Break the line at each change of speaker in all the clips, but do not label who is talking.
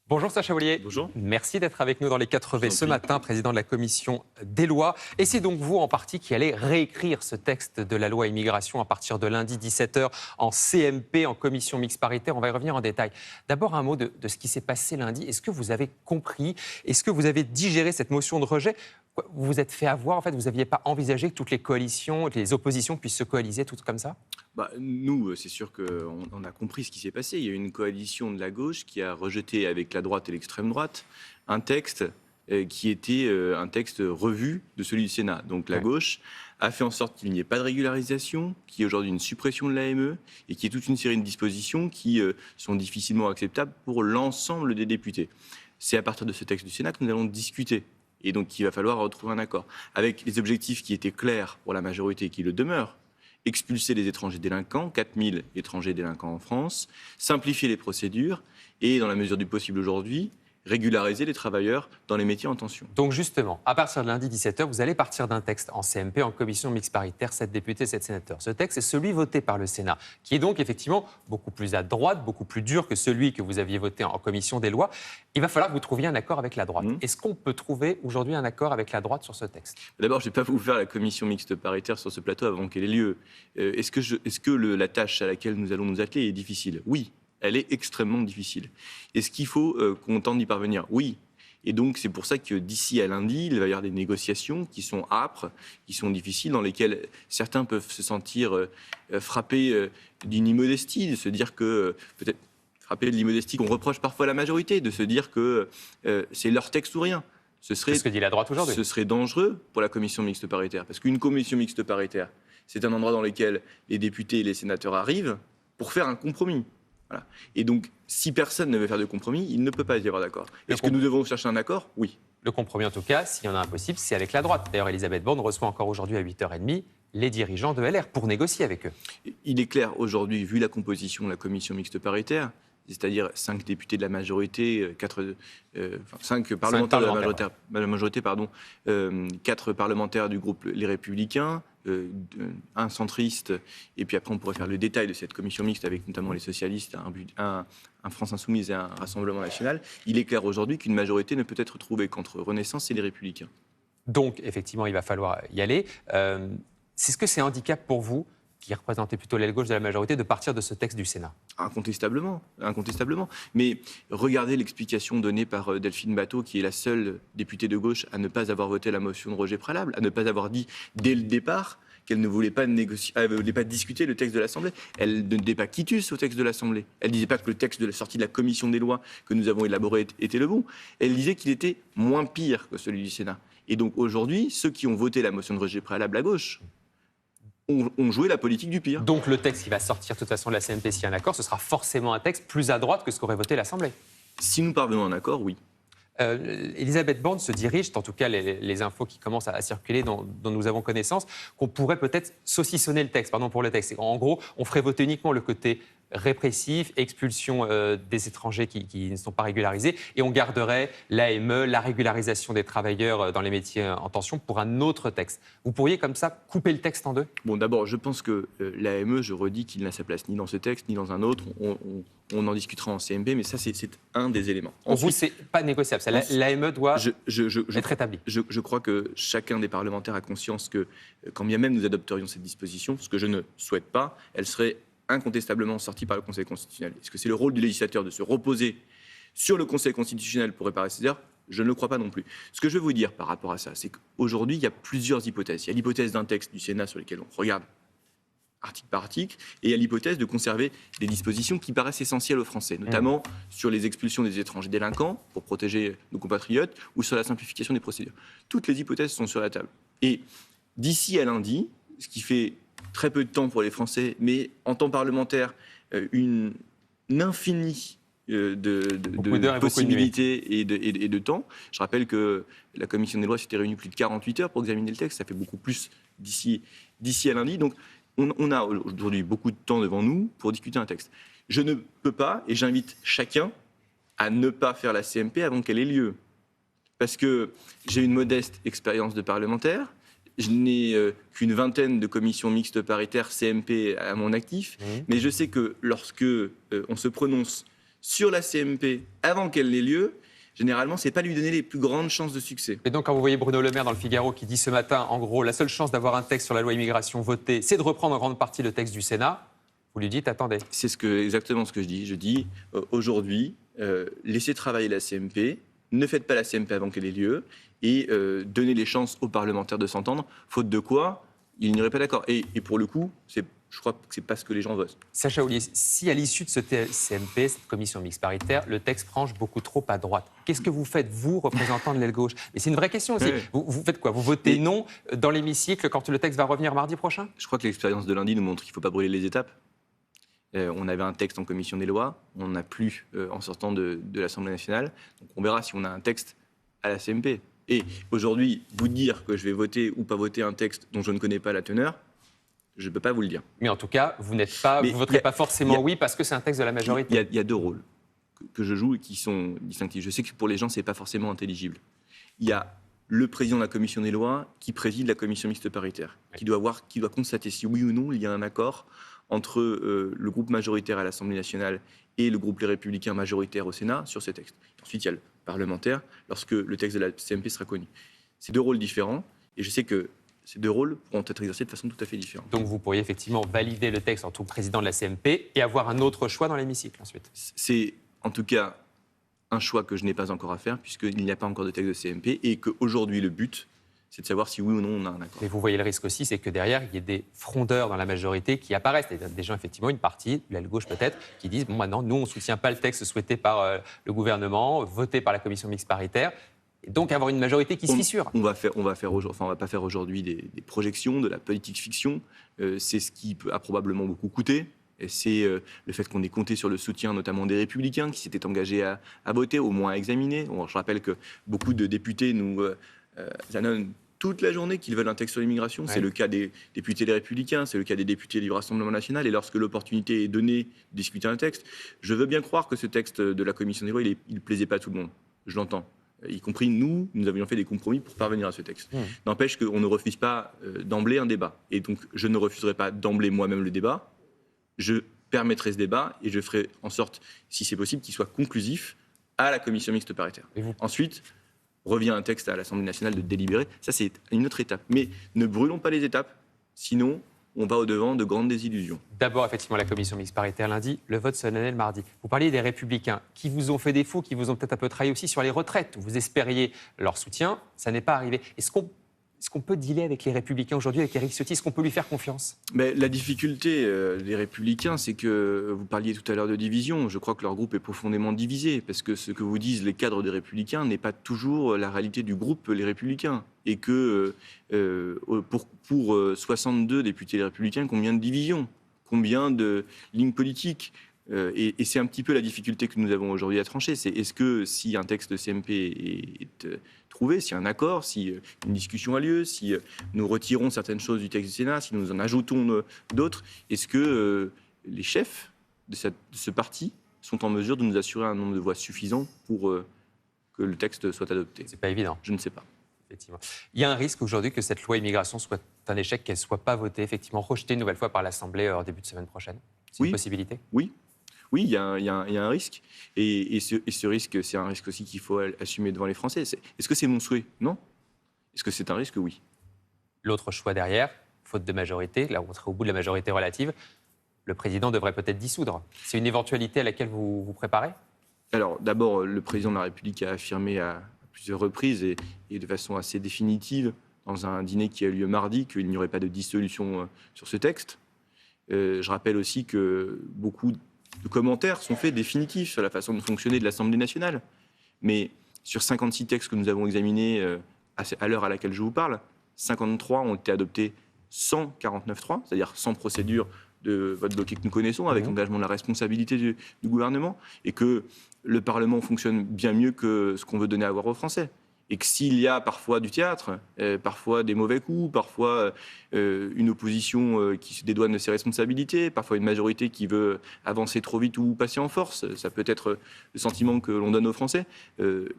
Bonjour Sacha Ollier.
Bonjour.
Merci d'être avec nous dans les 4V ce matin, président de la commission des lois. Et c'est donc vous en partie qui allez réécrire ce texte de la loi immigration à partir de lundi 17h en CMP, en commission mixte paritaire. On va y revenir en détail. D'abord un mot de ce qui s'est passé lundi. Est-ce que vous avez compris? Est-ce que vous avez digéré cette motion de rejet? Vous vous êtes fait avoir, en fait, vous n'aviez pas envisagé que toutes les coalitions, les oppositions puissent se coaliser toutes comme ça?
Nous, c'est sûr qu'on a compris ce qui s'est passé. Il y a eu une coalition de la gauche qui a rejeté avec la droite et l'extrême droite un texte qui était un texte revu de celui du Sénat. Donc la gauche a fait en sorte qu'il n'y ait pas de régularisation, qu'il y ait aujourd'hui une suppression de l'AME et qu'il y ait toute une série de dispositions qui sont difficilement acceptables pour l'ensemble des députés. C'est à partir de ce texte du Sénat que nous allons discuter. Et donc, il va falloir retrouver un accord avec les objectifs qui étaient clairs pour la majorité et qui le demeurent. Expulser les étrangers délinquants, 4000 étrangers délinquants en France, simplifier les procédures et, dans la mesure du possible aujourd'hui, régulariser les travailleurs dans les métiers en tension.
Donc justement, à partir de lundi 17h, vous allez partir d'un texte en CMP, en commission mixte paritaire, 7 députés, 7 sénateurs. Ce texte est celui voté par le Sénat, qui est donc effectivement beaucoup plus à droite, beaucoup plus dur que celui que vous aviez voté en commission des lois. Il va falloir que vous trouviez un accord avec la droite. Est-ce qu'on peut trouver aujourd'hui un accord avec la droite sur ce texte?
D'abord, je ne vais pas vous faire la commission mixte paritaire sur ce plateau avant qu'elle ait lieu. Est-ce que la tâche à laquelle nous allons nous atteler est difficile? Oui. Elle est extrêmement difficile. Est-ce qu'il faut qu'on tente d'y parvenir? Oui. Et donc, c'est pour ça que d'ici à lundi, il va y avoir des négociations qui sont âpres, qui sont difficiles, dans lesquelles certains peuvent se sentir frappés d'une immodestie, de se dire que, peut-être frappés de l'immodestie qu'on reproche parfois à la majorité, de se dire que c'est leur texte ou rien.
C'est ce que dit la droite aujourd'hui.
Ce serait dangereux pour la commission mixte paritaire, parce qu'une commission mixte paritaire, c'est un endroit dans lequel les députés et les sénateurs arrivent pour faire un compromis. Voilà. Et donc, si personne ne veut faire de compromis, il ne peut pas y avoir d'accord. Est-ce que nous devons chercher un accord? Oui.
Le compromis, en tout cas, s'il y en a un possible, c'est avec la droite. D'ailleurs, Elisabeth Borne reçoit encore aujourd'hui à 8h30 les dirigeants de LR pour négocier avec eux.
Il est clair aujourd'hui, vu la composition de la commission mixte paritaire, c'est-à-dire 5 députés de la majorité, 5 parlementaires de la majorité, 4 parlementaires du groupe Les Républicains, un centriste, et puis après on pourrait faire le détail de cette commission mixte avec notamment les socialistes, un France Insoumise et un Rassemblement National. Il est clair aujourd'hui qu'une majorité ne peut être trouvée qu'entre Renaissance et les Républicains.
Donc effectivement, il va falloir y aller. Est-ce que c'est un handicap pour vous, qui représentez plutôt l'aile gauche de la majorité, de partir de ce texte du Sénat?
Incontestablement. Mais regardez l'explication donnée par Delphine Batho, qui est la seule députée de gauche à ne pas avoir voté la motion de rejet préalable, à ne pas avoir dit dès le départ qu'elle ne voulait pas discuter le texte de l'Assemblée. Elle ne donnait pas quitus au texte de l'Assemblée. Elle ne disait pas que le texte de la sortie de la commission des lois que nous avons élaboré était le bon. Elle disait qu'il était moins pire que celui du Sénat. Et donc aujourd'hui, ceux qui ont voté la motion de rejet préalable à gauche ont joué la politique du pire.
Donc le texte qui va sortir de toute façon de la CMP, s'il y a un accord, ce sera forcément un texte plus à droite que ce qu'aurait voté l'Assemblée.
Si nous parvenons à un accord, oui.
Elisabeth Borne se dirige, en tout cas les infos qui commencent à circuler dont nous avons connaissance, qu'on pourrait peut-être saucissonner le texte, pardon pour le texte. En gros, on ferait voter uniquement le côté répressif, expulsion des étrangers qui ne sont pas régularisés, et on garderait l'AME, la régularisation des travailleurs dans les métiers en tension, pour un autre texte. Vous pourriez comme ça couper le texte en deux?
Bon, d'abord, je pense que l'AME, je redis qu'il n'a sa place ni dans ce texte, ni dans un autre. On en discutera en CMP, mais ça, c'est un des éléments.
Pour vous, c'est pas négociable. L'AME doit être établie.
Je crois que chacun des parlementaires a conscience que, quand bien même nous adopterions cette disposition, ce que je ne souhaite pas, elle serait incontestablement sortie par le Conseil constitutionnel. Est-ce que c'est le rôle du législateur de se reposer sur le Conseil constitutionnel pour réparer ces erreurs? Je ne le crois pas non plus. Ce que je veux vous dire par rapport à ça, c'est qu'aujourd'hui, il y a plusieurs hypothèses. Il y a l'hypothèse d'un texte du Sénat sur lequel on regarde article par article, et il y a l'hypothèse de conserver des dispositions qui paraissent essentielles aux Français, notamment sur les expulsions des étrangers délinquants pour protéger nos compatriotes, ou sur la simplification des procédures. Toutes les hypothèses sont sur la table. Et d'ici à lundi, ce qui fait très peu de temps pour les Français, mais en temps parlementaire, une infinie de possibilités et de temps. Je rappelle que la commission des lois s'était réunie plus de 48 heures pour examiner le texte. Ça fait beaucoup plus d'ici à lundi. Donc, on a aujourd'hui beaucoup de temps devant nous pour discuter un texte. Je ne peux pas, et j'invite chacun à ne pas faire la CMP avant qu'elle ait lieu. Parce que j'ai une modeste expérience de parlementaire. Je n'ai qu'une vingtaine de commissions mixtes paritaires CMP à mon actif. Mais je sais que lorsque on se prononce sur la CMP avant qu'elle n'ait lieu, généralement, ce n'est pas lui donner les plus grandes chances de succès.
Et donc, quand vous voyez Bruno Le Maire dans le Figaro qui dit ce matin, en gros, la seule chance d'avoir un texte sur la loi immigration voté, c'est de reprendre en grande partie le texte du Sénat, vous lui dites, attendez.
C'est exactement ce que je dis. Je dis, aujourd'hui, laissez travailler la CMP, ne faites pas la CMP avant qu'elle ait lieu, et donnez les chances aux parlementaires de s'entendre, faute de quoi, ils n'y auraient pas d'accord. Et pour le coup, je crois que ce n'est pas ce que les gens veulent.
Sacha Houlié, si à l'issue de ce CMP, cette commission mixte paritaire, le texte penche beaucoup trop à droite, qu'est-ce que vous faites, vous, représentant de l'aile gauche? Mais c'est une vraie question aussi.
Oui.
Vous faites quoi? Vous votez non dans l'hémicycle quand le texte va revenir mardi prochain?
Je crois que l'expérience de lundi nous montre qu'il ne faut pas brûler les étapes. On avait un texte en commission des lois, on n'a plus en sortant de l'Assemblée nationale. Donc on verra si on a un texte à la CMP. Et aujourd'hui, vous dire que je vais voter ou pas voter un texte dont je ne connais pas la teneur, je ne peux pas vous le dire.
Mais en tout cas, vous ne voterez pas forcément oui parce que c'est un texte de la majorité.
Il y a deux rôles que je joue et qui sont distinctifs. Je sais que pour les gens, ce n'est pas forcément intelligible. Il y a le président de la commission des lois qui préside la commission mixte paritaire, qui doit constater si oui ou non il y a un accord entre le groupe majoritaire à l'Assemblée nationale et le groupe Les Républicains majoritaire au Sénat sur ces textes. Ensuite, il y a le parlementaire lorsque le texte de la CMP sera connu. C'est deux rôles différents et je sais que ces deux rôles pourront être exercés de façon tout à fait différente.
Donc vous pourriez effectivement valider le texte en tant que président de la CMP et avoir un autre choix dans l'hémicycle ensuite.
C'est en tout cas un choix que je n'ai pas encore à faire puisqu'il n'y a pas encore de texte de CMP et qu'aujourd'hui le but, c'est de savoir si oui ou non on a un accord.
Mais vous voyez le risque aussi, c'est que derrière, il y ait des frondeurs dans la majorité qui apparaissent. Des gens, effectivement, une partie, l'aile gauche peut-être, qui disent, bon, maintenant, nous, on ne soutient pas le texte souhaité par le gouvernement, voté par la commission mixte paritaire, et donc avoir une majorité qui se fissure.
On va pas faire aujourd'hui des projections, de la politique fiction. C'est ce qui a probablement beaucoup coûté. Et c'est le fait qu'on ait compté sur le soutien notamment des Républicains qui s'étaient engagés à voter, au moins à examiner. Bon, je rappelle que beaucoup de députés nous annoncent toute la journée qu'ils veulent un texte sur l'immigration. Ouais. C'est le cas des députés des Républicains, c'est le cas des députés du Rassemblement national. Et lorsque l'opportunité est donnée de discuter un texte, je veux bien croire que ce texte de la commission des lois, il ne plaisait pas à tout le monde. Je l'entends. Y compris nous avions fait des compromis pour parvenir à ce texte. N'empêche qu'on ne refuse pas d'emblée un débat. Et donc, je ne refuserai pas d'emblée moi-même le débat. Je permettrai ce débat et je ferai en sorte, si c'est possible, qu'il soit conclusif à la commission mixte paritaire. Ensuite, revient un texte à l'Assemblée nationale de délibérer. Ça, c'est une autre étape. Mais ne brûlons pas les étapes, sinon on va au-devant de grandes désillusions.
D'abord, effectivement, la commission mixte paritaire lundi, le vote solennel mardi. Vous parliez des Républicains qui vous ont fait défaut, qui vous ont peut-être un peu trahi aussi sur les retraites. Vous espériez leur soutien, ça n'est pas arrivé. Est-ce qu'on peut dealer avec les Républicains aujourd'hui, avec Éric Ciotti? Est-ce qu'on peut lui faire confiance?
Mais la difficulté des Républicains, c'est que vous parliez tout à l'heure de division. Je crois que leur groupe est profondément divisé, parce que ce que vous disent les cadres des Républicains n'est pas toujours la réalité du groupe Les Républicains. Et que pour 62 députés Les Républicains, combien de divisions? Combien de lignes politiques? Et c'est un petit peu la difficulté que nous avons aujourd'hui à trancher. C'est est-ce que si un texte de CMP est trouvé, si un accord, si une discussion a lieu, si nous retirons certaines choses du texte du Sénat, si nous en ajoutons d'autres, est-ce que les chefs de ce parti sont en mesure de nous assurer un nombre de voix suffisant pour que le texte soit adopté?
C'est pas évident.
Je ne sais pas.
Effectivement. Il y a un risque aujourd'hui que cette loi immigration soit un échec, qu'elle ne soit pas votée, effectivement rejetée une nouvelle fois par l'Assemblée en début de semaine prochaine. C'est une possibilité?
Oui, il y a un risque. Et ce risque, c'est un risque aussi qu'il faut assumer devant les Français. Est-ce que c'est mon souhait? Non. Est-ce que c'est un risque? Oui.
L'autre choix derrière, faute de majorité, là on serait au bout de la majorité relative, le président devrait peut-être dissoudre. C'est une éventualité à laquelle vous vous préparez?
Alors, d'abord, le président de la République a affirmé à plusieurs reprises et de façon assez définitive, dans un dîner qui a eu lieu mardi, qu'il n'y aurait pas de dissolution sur ce texte. Je rappelle aussi que beaucoup de commentaires sont faits définitifs sur la façon de fonctionner de l'Assemblée nationale. Mais sur 56 textes que nous avons examinés à l'heure à laquelle je vous parle, 53 ont été adoptés sans 49.3, c'est-à-dire sans procédure de vote bloqué que nous connaissons, avec l'engagement de la responsabilité du gouvernement, et que le Parlement fonctionne bien mieux que ce qu'on veut donner à voir aux Français. Et que s'il y a parfois du théâtre, parfois des mauvais coups, parfois une opposition qui se dédouane de ses responsabilités, parfois une majorité qui veut avancer trop vite ou passer en force, ça peut être le sentiment que l'on donne aux Français.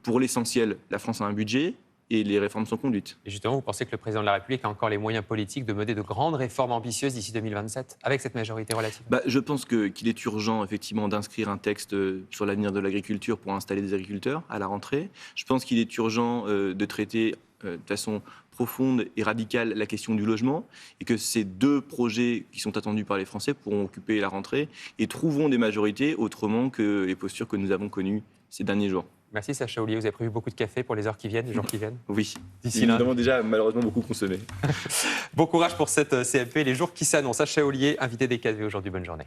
Pour l'essentiel, la France a un budget et les réformes sont conduites.
Et justement, vous pensez que le président de la République a encore les moyens politiques de mener de grandes réformes ambitieuses d'ici 2027, avec cette majorité relative?
Je pense qu'il est urgent, effectivement, d'inscrire un texte sur l'avenir de l'agriculture pour installer des agriculteurs à la rentrée. Je pense qu'il est urgent de traiter de façon profonde et radicale la question du logement, et que ces deux projets qui sont attendus par les Français pourront occuper la rentrée et trouveront des majorités autrement que les postures que nous avons connues ces derniers jours.
Merci Sacha Houlié, vous avez prévu beaucoup de café pour les heures qui viennent, les jours qui viennent?
Oui,
D'ici
nous
lundi.
avons déjà malheureusement beaucoup consommé.
Bon courage pour cette CMP, les jours qui s'annoncent. Sacha Houlié, invité des KV aujourd'hui, bonne journée.